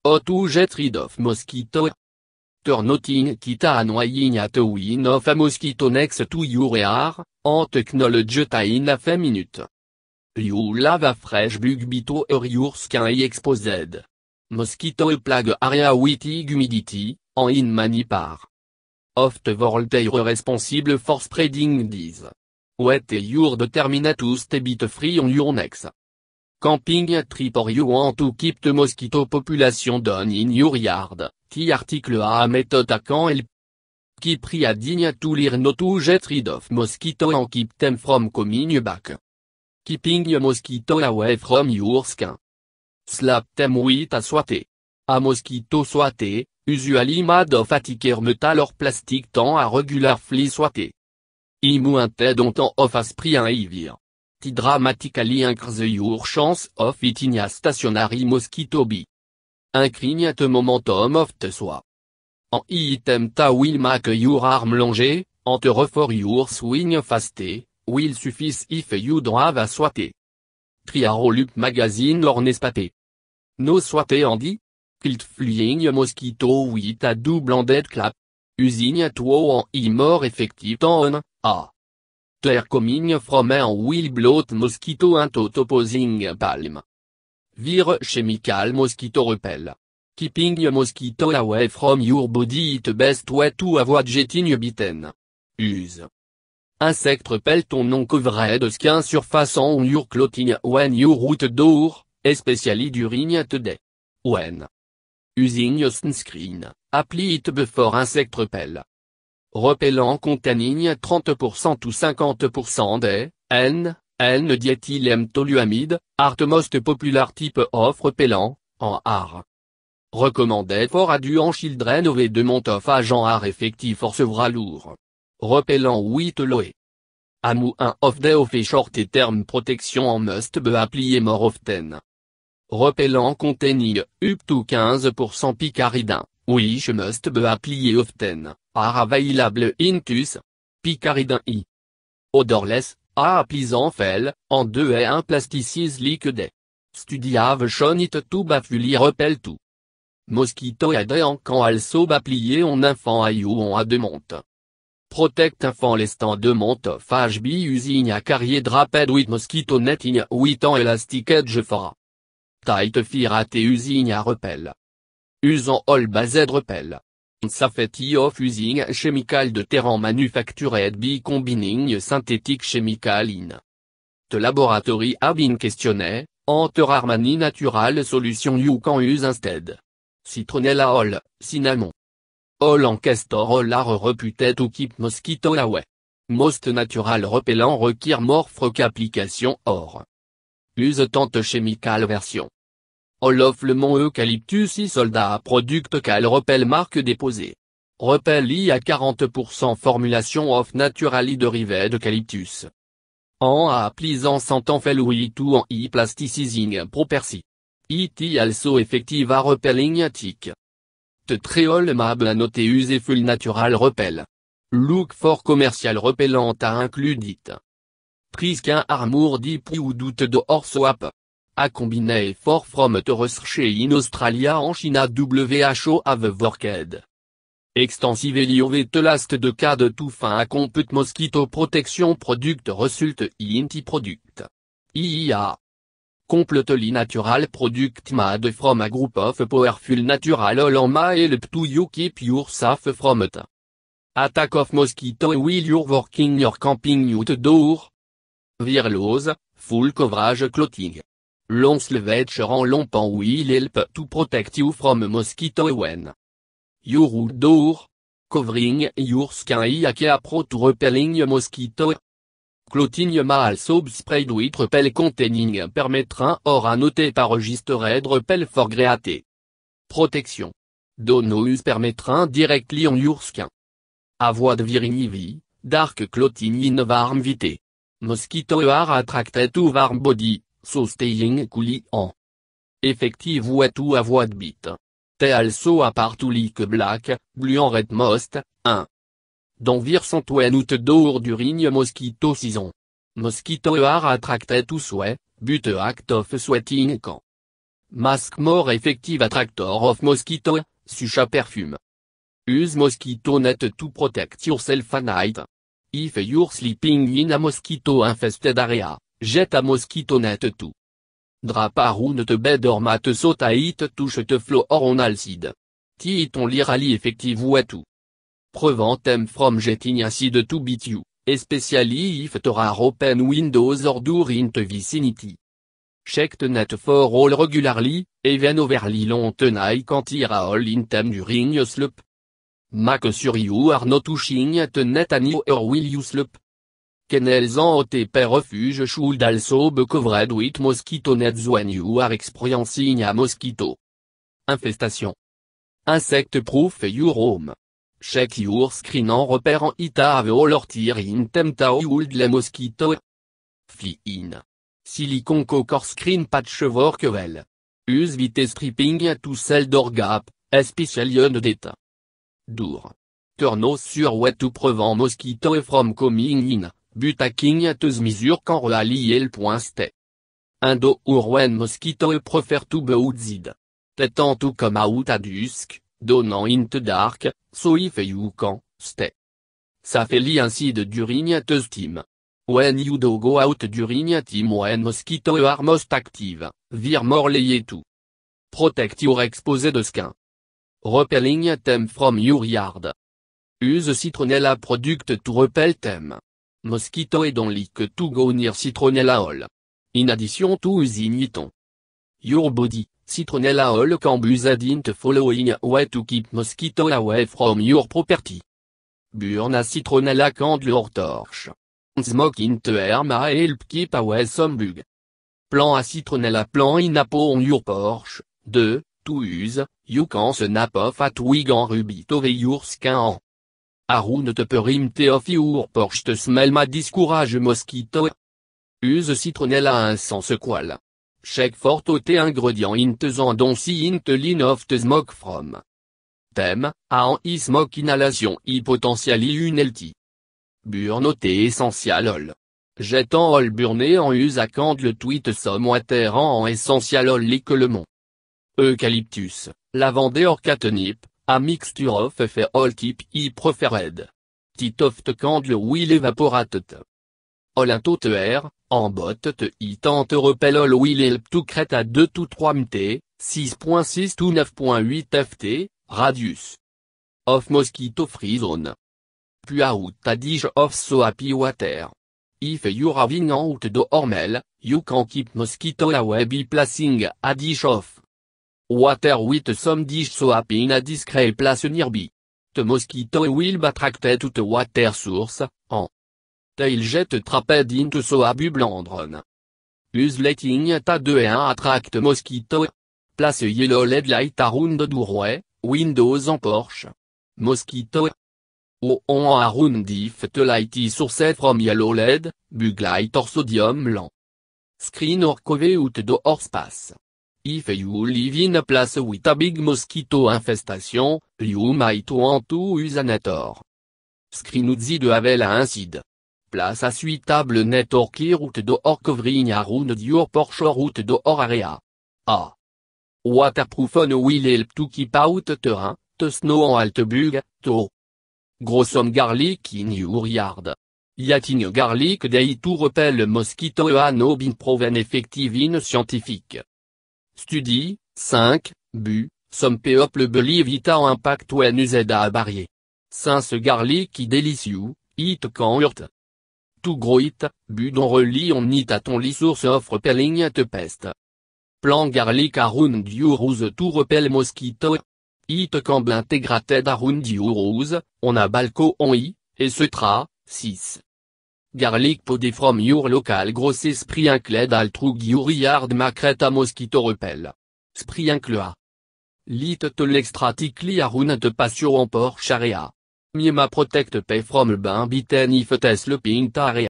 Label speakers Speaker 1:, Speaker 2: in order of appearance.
Speaker 1: How to get rid of mosquito. Nothing kita annoying at win of a mosquito next to your ear, en technology in a few minutes. You lave a fresh bug bito or your skin exposed. Mosquito plague area with humidity, en in many par. Of the world they are responsible for spreading these. What your determined to stay bit free on your necks. Camping trip or you want to keep the mosquito population down in your yard. The article a method à quand help. Keep reading to learn how to get rid of mosquito and keep them from coming back. Keeping a mosquito away from your skin. Slap them with a swat. A mosquito swat, usually made of a thicker metal or plastic tend a regularly swat. Immunted on temps of a spray and evil. It dramatically increase your chance of hitting a stationary mosquito bee. Increase the momentum of the swat. En item ta will make your arm longer, and therefore your swing faster, will suffice if you don't have a swat. Triarolup magazine l'ornespaté. No swat handy? Kilt flying mosquito with a double-ended clap. Using to an e more effective than a. They're coming from an will bloat mosquito into opposing palm. Vir chemical mosquito repel. Keeping a mosquito away from your body is the best way to avoid getting bitten. Use. Insect repel ton non-covered skin surface on your clothing when you root door, especially during the day. When using a sunscreen, apply it before insect repel. Repellent containing 30% to 50% de N-diethylamtoluamide, are the most popular type of repellent, en are. Recommended for adult children over the month of age and are effective for several. Repellent with loe. Amu un of the of a short-term protection and must be applied more often. Repellent containing up to 15% picaridin, which must be applied often, are available in tubes. Picaridin I. Odorless, a pleasant fel, en 2 et 1 plasticides liquide. Study have shown it to fully repel to. Mosquito adhérent can also be applied on infant ayu on a 2 month. Protect infant lestant 2 month of age by using a carrier draped with mosquito netting with an elastic edge for. Tight firate using a repel. Usant all-based repel. Safety of using chemical de terrain manufactured by combining synthetic chemical in. The laboratory have been questioned, and there are many natural solutions you can use instead. Citronella oil, cinnamon. Oil and castor oil are reputed to keep mosquito away. Most natural repellent require more frequent application or use tant chemical version. All of le mont eucalyptus y soldat product cal repel marque déposée. Repel y a 40% formulation of naturally derived eucalyptus. En a pleasant sentant fel oui tout en y plasticizing property. It also effective a repelling tick. The treol mab a noté useful natural repel. Look for commercial repellent a included. Prisqu'un armour deep ou doute de hors swap. A combiner for from the research in Australia en China WHO have worked extensively over the last decade to find a complete mosquito protection product result in the product. IIA. Completely natural product made from a group of powerful natural oil and may help to you keep yourself from the attack of mosquito while you're working or camping outdoor. Virlose, full coverage clothing. Long sleeve en long pan will help to protect you from mosquito when you're outdoor, covering your skin like pro to repelling mosquito. Clothing may also be sprayed with repel containing permetrin or annoté par registered repel for great protection. Don't use permetrin directly on your skin. Avoid wearing heavy, dark clothing in warm vite. Mosquito are attracted to warm body. So staying cool on. Effective way to avoid bite. They also apart to like black, blue and red most, 1. Don't wear sont when outdoor during mosquito season. Mosquito are attracted to sweat, but act of sweating can Mask more effective attractor of mosquito, Sucha perfume. Use mosquito net to protect yourself at night. If you're sleeping in a mosquito infested area, jet a mosquito net to. Drap around the bed or mat so tight touche the floor on all side. It on literally effective way to prevent them from jetting acid to beat you, especially if there are open windows or door in the vicinity. Check the net for all regularly, even overly long night can't all in them during your sleep. Make sure you are not touching the net any or will you sleep. Kennels en OTP refuge should also be covered with mosquito nets when you are experiencing a mosquito infestation. Insect-proof your home. Check your screen en repérant it have all or tear in them toward le mosquito. Fly in. Silicone cocker screen patch work well. Use vite stripping to sell door gap, especially on data. Door. Turn off sur way to prevent mosquito from coming in, but taking those measures can really help stay. Indo or when mosquito prefer to be outside. They tend to come out at dusk, donnant in the dark, so if you can, stay safely inside during the steam. When you do go out during time when mosquito are most active, wear more layer to protect your exposed skin. Repelling them from your yard. Use citronella product to repel them. Mosquito don't like to go near citronella oil. In addition to using it on your body, citronella oil can be used in the following way to keep mosquito away from your property. Burn a citronella candle or torch. Smoke in the air may help keep away some bug. Plant a citronella plant in a pot on your porch. 2. To use, you can snap off a twig and rub it over your skin. Around the perimeter of your porch to smell may discourage mosquito. Use citronella incense coil. Check for the ingredient in the zone don't see in the line of the smoke from them, an smoke inhalation is potentially unhealthy. Burn the essential oil. Jet en oil burné en use a candle tweet some water en essential oil like le mont. Eucalyptus, lavande or catnip, a mixture of all type is preferred. Tit of the candle will evaporate the oil into the air, en bot the heat and repel oil will help to create a 2 to 3 mt, 6.6 to 9.8 ft, radius of mosquito free zone. Puis out a dish of soapy water. If you're having out the hormel, you can keep mosquito away by placing a dish of water with some dish soap in a discreet place nearby. The mosquito will be attracted to the water source, and they'll get trapped into soap blendron. Use lighting ta 2 et 1 attract mosquito. Place yellow LED light around the doorway, windows en porch. Mosquito. On around if the light is sourced from yellow LED, bug light or sodium lamp. Screen or cover out the door space. If you live in a place with a big mosquito infestation, you might want to use a net or screen outside de havel inside. Place a suitable net or clear out door covering around your porch or out door area. A waterproof on will help to keep out the rain, the snow and alt bug, to grow some garlic in your yard. Using garlic day to repel mosquito has no been proven effective in scientific study. 5. Some people believe it has impact when used a barrier. Since garlic is delicious, it can hurt to grow it, but don't rely on it at only source of repelling the pest. Plant garlic around your house to repel mosquito. It can be integrated around your house, on a balcony, etc. 6. Garlic powder from your local grocery sprinkled all through your yard may create a mosquito repel. Sprinkler. Lit l'extra thickly around the patio on porch area. Miema protect pay from being bitten if it is sleeping area.